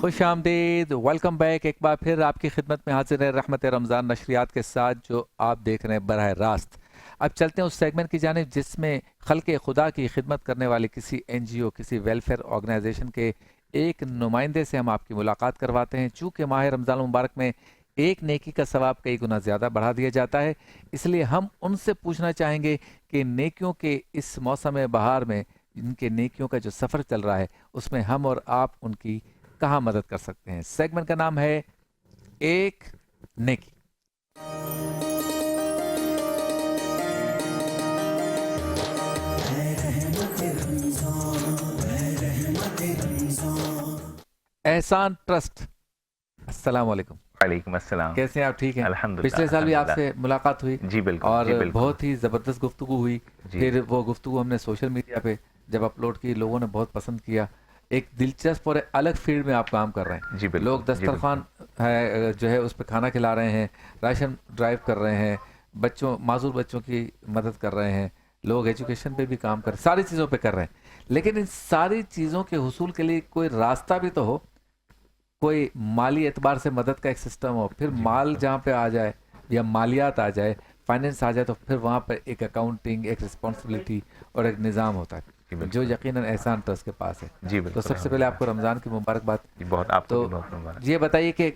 खुश आमदीद, welcome back. एक बार फिर आपकी खिदमत में हाजिर है रहमत रमज़ान नशरियात के साथ, जो आप देख रहे हैं बरह रास्त। अब चलते हैं उस सेगमेंट की जानिब जिसमें खल्क़े खुदा की खिदमत करने वाले किसी NGO, किसी वेलफेयर ऑर्गेनाइजेशन के एक नुमाइंदे से हम आपकी मुलाकात करवाते हैं। चूँकि माह रमज़ान मुबारक में एक नेकी का सवाब कई गुना ज़्यादा बढ़ा दिया जाता है, इसलिए हम उनसे पूछना चाहेंगे कि नेकियों के इस मौसम बहार में इनके नेकियों का जो सफ़र चल रहा है, उसमें हम और आप उनकी कहाँ मदद कर सकते हैं। सेगमेंट का नाम है एक नेकी। एहसान ट्रस्ट, अस्सलाम वालेकुम। वालेकुम अस्सलाम। कैसे हैं आप? ठीक हैं? अल्हम्दुलिल्लाह पिछले साल भी अल्हम्दुलिल्लाह। आपसे मुलाकात हुई जी बिल्कुल, और जी बिल्कुल। बहुत ही ज़बरदस्त गुफ्तगू हुई। जी फिर वो गुफ्तगू हमने सोशल मीडिया पे जब अपलोड की, लोगों ने बहुत पसंद किया। एक दिलचस्प और अलग फील्ड में आप काम कर रहे हैं। जी बिल्कुल, लोग जी बिल्कुल। दस्तरखान है जो है उस पर खाना खिला रहे हैं, राशन ड्राइव कर रहे हैं, बच्चों माजूर बच्चों की मदद कर रहे हैं, लोग एजुकेशन पे भी काम कर, सारी चीज़ों पे कर रहे हैं। लेकिन इन सारी चीज़ों के हुसूल के लिए कोई रास्ता भी तो हो, कोई माली एतबार से मदद का एक सिस्टम हो। फिर जी माल बिल्कुल। जहाँ पे आ जाए या मालियात आ जाए, फाइनेंस आ जाए, तो फिर वहाँ पर एक अकाउंटिंग, एक रिस्पॉन्सिबिलिटी और एक निज़ाम होता जी है जो बिल्कुल। यकीनन एहसान ट्रस्ट के पास है। जी तो बिल्कुल सबसे पहले आपको अल्हम्दुलिल्लाह। रमज़ान की मुबारकबाद। जी बहुत, आपको तो भी बहुत मुबारक। ये बताइए कि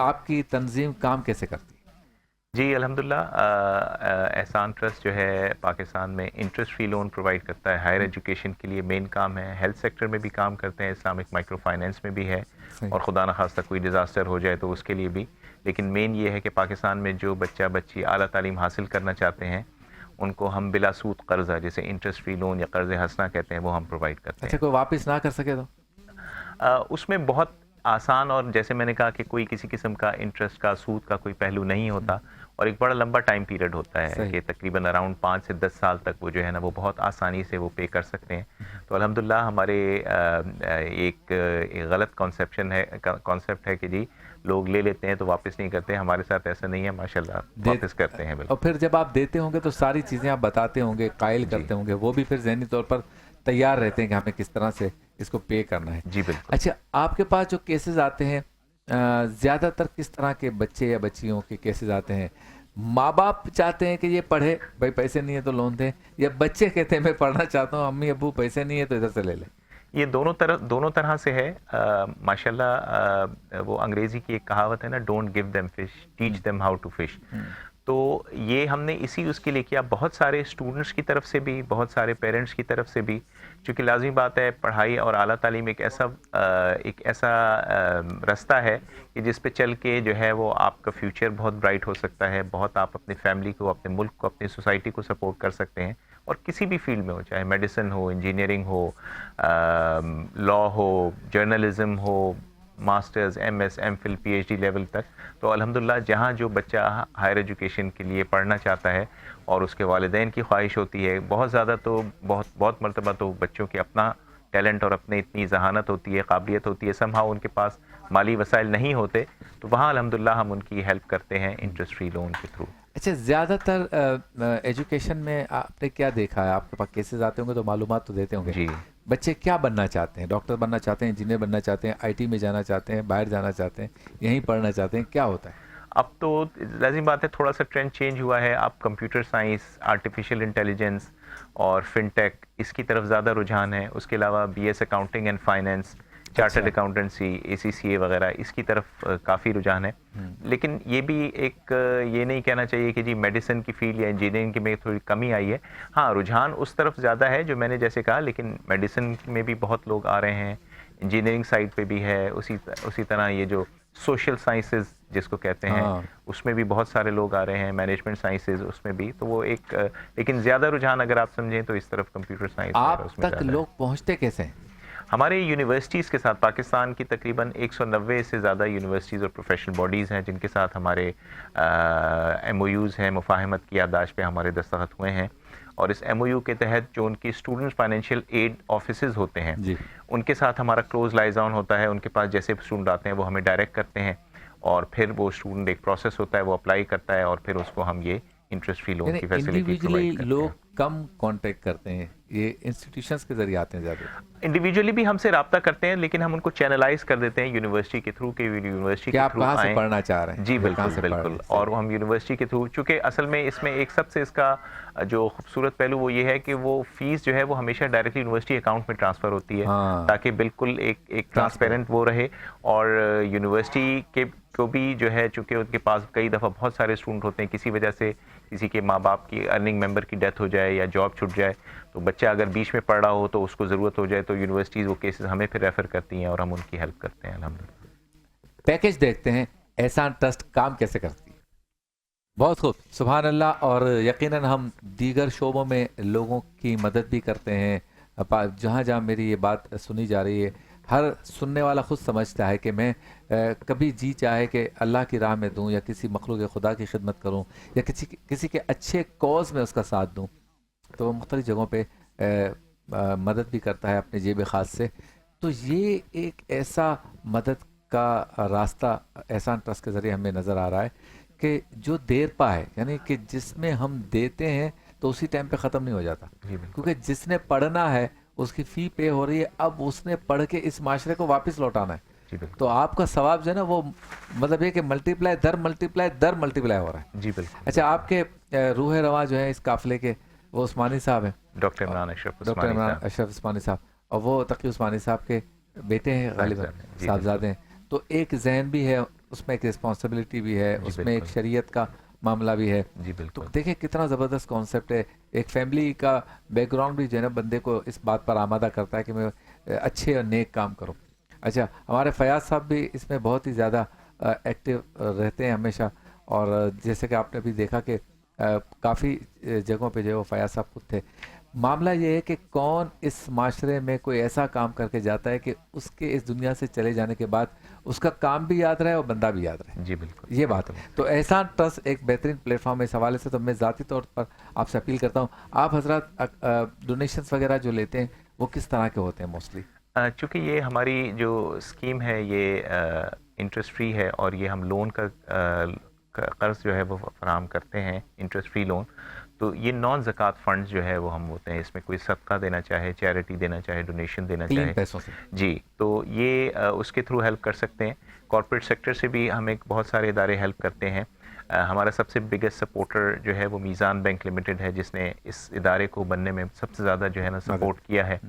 आपकी तंजीम काम कैसे करती है? जी अल्हम्दुलिल्लाह। एहसान ट्रस्ट जो है पाकिस्तान में इंटरेस्ट फ्री लोन प्रोवाइड करता है। हायर एजुकेशन के लिए मेन काम है। हेल्थ सेक्टर में भी काम करते हैं, इस्लामिक माइक्रो फाइनेंस में भी है, सही। और खुदा न खास्ता कोई डिज़ास्टर हो जाए तो उसके लिए भी। लेकिन मेन ये है कि पाकिस्तान में जो बच्चा बच्ची आला तालीम हासिल करना चाहते हैं, उनको हम बिला सूद कर्जा, जैसे इंटरेस्ट फ्री लोन या कर्ज हसना कहते हैं, वो हम प्रोवाइड करते अच्छा, हैं। कोई वापस ना कर सके तो? उसमें बहुत आसान, और जैसे मैंने कहा कि कोई किसी किस्म का इंटरेस्ट का, सूद का कोई पहलू नहीं होता, और एक बड़ा लंबा टाइम पीरियड होता है सही। कि तकरीबन अराउंड 5 से 10 साल तक वो जो है ना, वो बहुत आसानी से वो पे कर सकते हैं। तो अल्हम्दुलिल्लाह हमारे एक गलत कॉन्सेप्ट है कि जी लोग ले लेते हैं तो वापस नहीं करते। हमारे साथ ऐसा नहीं है, माशाल्लाह दे वापस करते हैं और बिल्कुल। फिर जब आप देते होंगे तो सारी चीज़ें आप बताते होंगे, कायल जी करते होंगे, वो भी फिर ज़हनी तौर पर तैयार रहते हैं कि हमें किस तरह से इसको पे करना है। जी बिल्कुल। अच्छा, आपके पास जो केसेस आते हैं, ज़्यादातर किस तरह के बच्चे या बच्चियों के केसेस आते हैं? माँ बाप चाहते हैं कि ये पढ़े, भाई पैसे नहीं है तो लोन दें, या बच्चे कहते हैं मैं पढ़ना चाहता हूँ, अम्मी अब्बू पैसे नहीं है तो इधर से ले लें? ये दोनों तरह से है। माशाल्लाह, वो अंग्रेजी की एक कहावत है ना, don't give them fish, teach hmm, them how to fish. Hmm, तो ये हमने इसी उसके लिए किया, बहुत सारे स्टूडेंट्स की तरफ से भी, बहुत सारे पेरेंट्स की तरफ से भी। क्योंकि लाजमी बात है, पढ़ाई और आला तालीम एक ऐसा रास्ता है कि जिस पे चल के जो है वो आपका फ्यूचर बहुत ब्राइट हो सकता है, बहुत आप अपनी फैमिली को, अपने मुल्क को, अपनी सोसाइटी को सपोर्ट कर सकते हैं। और किसी भी फील्ड में हो, चाहे मेडिसिन हो, इंजीनियरिंग हो, लॉ हो, जर्नलिज्म हो, masters, MS, MPhil, PhD level तक। तो अल्हम्दुलिल्लाह जहाँ जो बच्चा हायर एजुकेशन के लिए पढ़ना चाहता है और उसके वालिदैन की ख्वाहिश होती है, बहुत ज़्यादा तो बहुत बहुत मरतबा तो बच्चों के अपना टैलेंट और अपने इतनी जहानत होती है, काबिलियत होती है, समहाउ उनके पास माली वसाइल नहीं होते, तो वहाँ अल्हम्दुलिल्लाह हम उनकी हेल्प करते हैं हम्म। इंटरेस्ट फ्री लोन के थ्रू। अच्छा, ज़्यादातर एजुकेशन में आपने क्या देखा है? आपके पास केसेस आते होंगे तो मालूमात तो देते होंगे। जी बच्चे क्या बनना चाहते हैं? डॉक्टर बनना चाहते हैं, इंजीनियर बनना चाहते हैं, IT में जाना चाहते हैं, बाहर जाना चाहते हैं, यहीं पढ़ना चाहते हैं, क्या होता है? अब तो लाज़िम बात है, थोड़ा सा ट्रेंड चेंज हुआ है। अब कंप्यूटर साइंस, आर्टिफिशियल इंटेलिजेंस और फिनटेक, इसकी तरफ ज़्यादा रुझान है। उसके अलावा BS accounting and finance, chartered अच्छा। अकाउंटेंसी, ACCA वगैरह, इसकी तरफ काफ़ी रुझान है। हम्म। लेकिन ये भी एक ये नहीं कहना चाहिए कि जी मेडिसिन की फील्ड या इंजीनियरिंग की में थोड़ी कमी आई है। हाँ, रुझान उस तरफ ज़्यादा है जो मैंने जैसे कहा, लेकिन मेडिसिन में भी बहुत लोग आ रहे हैं, इंजीनियरिंग साइड पे भी है। उसी तरह ये जो सोशल साइंसेज जिसको कहते हैं, हाँ। उसमें भी बहुत सारे लोग आ रहे हैं, मैनेजमेंट साइंसेज उसमें भी। तो वो एक लेकिन ज़्यादा रुझान अगर आप समझें तो इस तरफ कंप्यूटर साइंस वगैरह आप उसमें तक ज़्यादा है। लोग पहुंचते कैसे हैं? हमारे यूनिवर्सिटीज़ के साथ, पाकिस्तान की तकरीबन 190 से ज़्यादा यूनिवर्सिटीज़ और प्रोफेशनल बॉडीज़ हैं जिनके साथ हमारे MOUs हैं, मुफाहमत की याददाश्त पे हमारे दस्तखत हुए हैं। और इस MOU के तहत जो उनकी स्टूडेंट्स फाइनेंशियल एड ऑफिसेज होते हैं, जी। उनके साथ हमारा क्लोज लाइजान होता है। उनके पास जैसे स्टूडेंट आते हैं वो हमें डायरेक्ट करते हैं, और फिर वो स्टूडेंट, एक प्रोसेस होता है, वो अप्लाई करता है, और फिर उसको हम ये इंटरेस्ट फ्री लोन यानी की फैसिलिटी इंडिविजुअली प्रोवाइड करते हैं। लोग कम कांटेक्ट करते हैं, ये इंस्टीट्यूशंस के जरिए आते हैं ज़्यादा? इंडिविजुअली भी हमसे रब्ता करते हैं, लेकिन हम उनको चैनलाइज कर देते हैं यूनिवर्सिटी के थ्रू, कि यूनिवर्सिटी कि के आप थ्रू कहाँ से आएँ। पढ़ना चाह रहे हैं जी या कहाँ बिल्कुल से पढ़ रहे बिल्कुल, हैं, और सही। हम यूनिवर्सिटी के थ्रू, चूँकि असल में इसमें एक सबसे इसका जो खूबसूरत पहलू वो ये है कि वो फीस जो है वो हमेशा डायरेक्टली यूनिवर्सिटी अकाउंट में ट्रांसफ़र होती है, हाँ, ताकि बिल्कुल एक ट्रांसपेरेंट। ट्रांसपेरेंट वो रहे। और यूनिवर्सिटी के को भी जो है, चूँकि उनके पास कई दफ़ा बहुत सारे स्टूडेंट होते हैं, किसी वजह से किसी के माँ बाप की अर्निंग मेंबर की डेथ हो जाए या जॉब छूट जाए, तो बच्चा अगर बीच में पढ़ रहा हो तो उसको ज़रूरत हो जाए, तो यूनिवर्सिटीज़ वो केसेस हमें फिर रेफ़र करती हैं और हम उनकी हेल्प करते हैं अल्हम्दुलिल्लाह। पैकेज देखते हैं एहसान ट्रस्ट काम कैसे करती है। बहुत खूब, सुभान अल्लाह। और यकीनन हम दीगर शोबों में लोगों की मदद भी करते हैं। जहाँ जहाँ मेरी ये बात सुनी जा रही है, हर सुनने वाला खुद समझता है कि मैं कभी जी चाहे कि अल्लाह की राह में दूं या किसी मखलूक खुदा की खिदमत करूं या किसी के अच्छे कॉज में उसका साथ दूं, तो मुख्तलिफ जगहों पे मदद भी करता है अपने जेब ख़ास से। तो ये एक ऐसा मदद का रास्ता एहसान ट्रस्ट के ज़रिए हमें नज़र आ रहा है कि जो देर पा है, यानी कि जिसमें हम देते हैं तो उसी टाइम पे ख़त्म नहीं हो जाता, जी बिल्कुल। क्योंकि जिसने पढ़ना है उसकी फ़ी पे हो रही है, अब उसने पढ़ के इस माशरे को वापस लौटाना है। जी बिल्कुल। तो आपका सवाब जो है ना वो मतलब ये कि मल्टीप्लाई दर मल्टीप्लाई हो रहा है। जी बिल्कुल। अच्छा, आपके रूह रवा जो है इस काफ़िले के, वो उस्मानी साहब हैं, डॉक्टर इमरान अशरफ डॉक्टर उस्मानी इमरान साहब। अशरफ उस्मानी साहब, और वो तकी उस्मानी साहब के बेटे हैं गालिबन, साहिबजादे, जी साहबजादे हैं। तो एक जहन भी है उसमें, एक रिस्पॉन्सिबिलिटी भी है जी उसमें, एक बिल्कुल। शरीयत का मामला भी है। जी तो बिल्कुल। देखिए कितना ज़बरदस्त कॉन्सेप्ट है। एक फैमिली का बैकग्राउंड भी जो है ना बंदे को इस बात पर आमादा करता है कि मैं अच्छे और नेक काम करूं। अच्छा, हमारे फयाज साहब भी इसमें बहुत ही ज़्यादा एक्टिव रहते हैं हमेशा। और जैसे कि आपने भी देखा कि काफ़ी जगहों पे जो है वो फयाज साहब खुद थे। मामला ये है कि कौन इस माशरे में कोई ऐसा काम करके जाता है कि उसके इस दुनिया से चले जाने के बाद उसका काम भी याद रहे और बंदा भी याद रहे। जी बिल्कुल। ये बात है। तो एहसान ट्रस्ट एक बेहतरीन प्लेटफॉर्म है। इस हवाले से तो मैं ज़ाती तौर पर आपसे अपील करता हूँ, आप हजरत डोनेशंस वगैरह जो लेते हैं वो किस तरह के होते हैं मोस्टली? चूँकि ये हमारी जो स्कीम है ये इंटरेस्ट फ्री है, और ये हम लोन का कर्ज़ जो है वो फराहम करते हैं, इंटरेस्ट फ्री लोन। तो ये नॉन ज़कात फंड्स जो है वो हम होते हैं, इसमें कोई सदका देना चाहे, चैरिटी देना चाहे, डोनेशन देना क्लीन चाहे, पैसों से। जी, तो ये उसके थ्रू हेल्प कर सकते हैं। कॉर्पोरेट सेक्टर से भी हमें बहुत सारे इदारे हेल्प करते हैं। हमारा सबसे बिगेस्ट सपोर्टर जो है वो मीज़ान बैंक लिमिटेड है, जिसने इस इदारे को बनने में सबसे ज़्यादा जो है ना सपोर्ट किया है।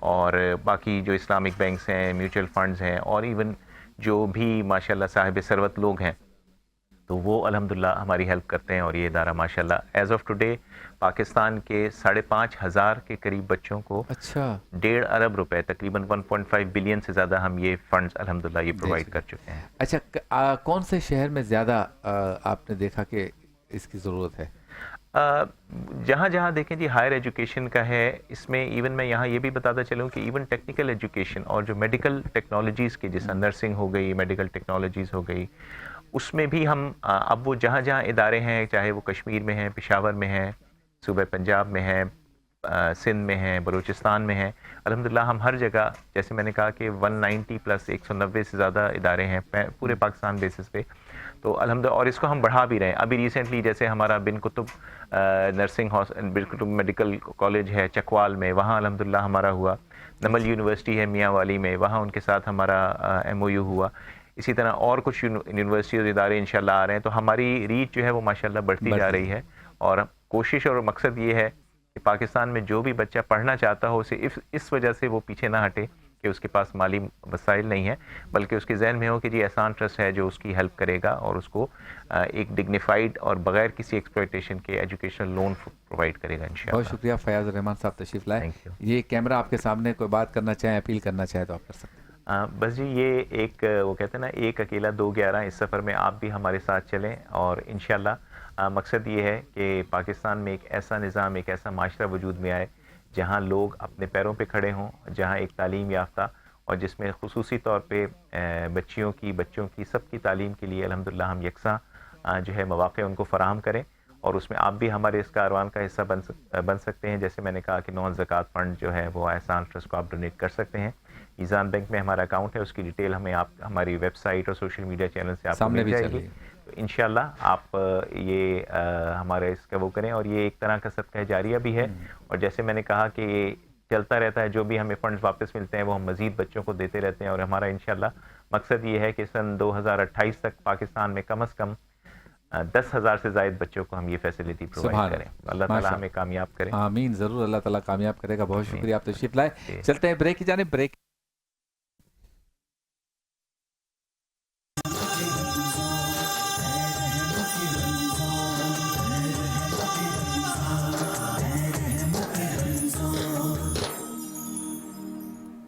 और बाकी जो इस्लामिक बैंक्स हैं, म्यूचुअल फंड्स हैं, और इवन जो भी माशाल्लाह साहिब सरवत लोग हैं, तो वो अल्हम्दुलिल्लाह हमारी हेल्प करते हैं। और ये इदारा माशाल्लाह एज़ ऑफ टुडे पाकिस्तान के 5,500 के करीब बच्चों को अच्छा, 1.5 अरब रुपए, तकरीबन 1.5 बिलियन से ज़्यादा हम ये फंड्स अल्हम्दुलिल्लाह ये प्रोवाइड कर चुके हैं। अच्छा, कौन से शहर में ज़्यादा आपने देखा कि इसकी ज़रूरत है? जहाँ जहाँ देखें जी हायर एजुकेशन का है, इसमें इवन मैं यहाँ ये भी बताता चलूँ कि इवन टेक्निकल एजुकेशन और जो मेडिकल टेक्नोलॉजीज़ की, जैसे नर्सिंग हो गई, मेडिकल टेक्नोलॉजीज़ हो गई, उसमें भी हम अब वो जहाँ जहाँ इदारे हैं, चाहे वो कश्मीर में हैं, पेशावर में हैं, सूबे पंजाब में हैं, सिंध में हैं, बलूचिस्तान में हैं, अल्हम्दुलिल्लाह हम हर जगह, जैसे मैंने कहा कि 190 प्लस 190 से ज़्यादा इदारे हैं पूरे पाकिस्तान बेसिस पे। तो अल्हम्दुलिल्लाह, और इसको हम बढ़ा भी रहे हैं। अभी रिसेंटली जैसे हमारा बिन कुतुब बिन कुतुब मेडिकल कॉलेज है चकवाल में, वहाँ अल्हम्दुलिल्लाह हमारा हुआ। नमल यूनिवर्सिटी है मियाँ वाली में, वहाँ उनके साथ हमारा MOU हुआ। इसी तरह और कुछ यूनिवर्सिटी और इदारे इंशाल्लाह आ रहे हैं। तो हमारी रीच जो है वो माशाल्लाह बढ़ती जा रही है। और कोशिश और मकसद ये है कि पाकिस्तान में जो भी बच्चा पढ़ना चाहता हो, उसे इस वजह से वो पीछे ना हटे कि उसके पास माली वसाइल नहीं है, बल्कि उसके जहन में हो कि जी एहसान ट्रस्ट है जो उसकी हेल्प करेगा और उसको एक डिग्निफाइड और बगैर किसी एक्सप्लॉयटेशन के एजुकेशनल लोन प्रोवाइड करेगा इंशाल्लाह। बहुत शुक्रिया फयाज रहमान साहब, तशरीफ़ लाए। Thank you. ये कैमरा आपके सामने, कोई बात करना चाहें, अपील करना चाहें तो आप कर सकते हैं। बस जी ये एक वो कहते हैं ना, एक अकेला दो ग्यारह, इस सफ़र में आप भी हमारे साथ चलें। और इंशाल्लाह मकसद ये है कि पाकिस्तान में एक ऐसा निज़ाम, एक ऐसा माशरा वजूद में आए जहाँ लोग अपने पैरों पे खड़े हों, जहाँ एक तालीम याफ्ता, और जिसमें खुसूसी तौर पे बच्चियों की, बच्चों की, सबकी तालीम के लिए अल्हम्दुलिल्लाह हम यकसा जो है मौक़े उनको फ़राहम करें। और उसमें आप भी हमारे इस कारवान का हिस्सा बन सकते हैं। जैसे मैंने कहा कि नॉन ज़कात फ़ंड जो है वो एहसान ट्रस्ट को आप डोनेट कर सकते हैं। मीज़ान बैंक में हमारा अकाउंट है, उसकी डिटेल हमें आप हमारी वेबसाइट और सोशल मीडिया चैनल से आपको सामने मिल भी चल जाएगी। रही है। इंशाल्लाह आप ये हमारे इसका वो करें, और ये एक तरह का सदका जारिया भी है। और जैसे मैंने कहा कि ये चलता रहता है, जो भी हमें फंड्स वापस मिलते हैं वो हम मज़ीद बच्चों को देते रहते हैं। और हमारा इंशाल्लाह मकसद ये है कि सन 2028 तक पाकिस्तान में कम से कम 10,000 से ज़ायद बच्चों को हम ये फैसिलिटी प्रोवाइड करें। अल्लाह ताला हमें कामयाब करें। आमीन, ज़रूर अल्लाह ताला कामयाब करेगा। बहुत शुक्रिया, आप तशरीफ लाए। चलते हैं ब्रेक की जानिब। ब्रेक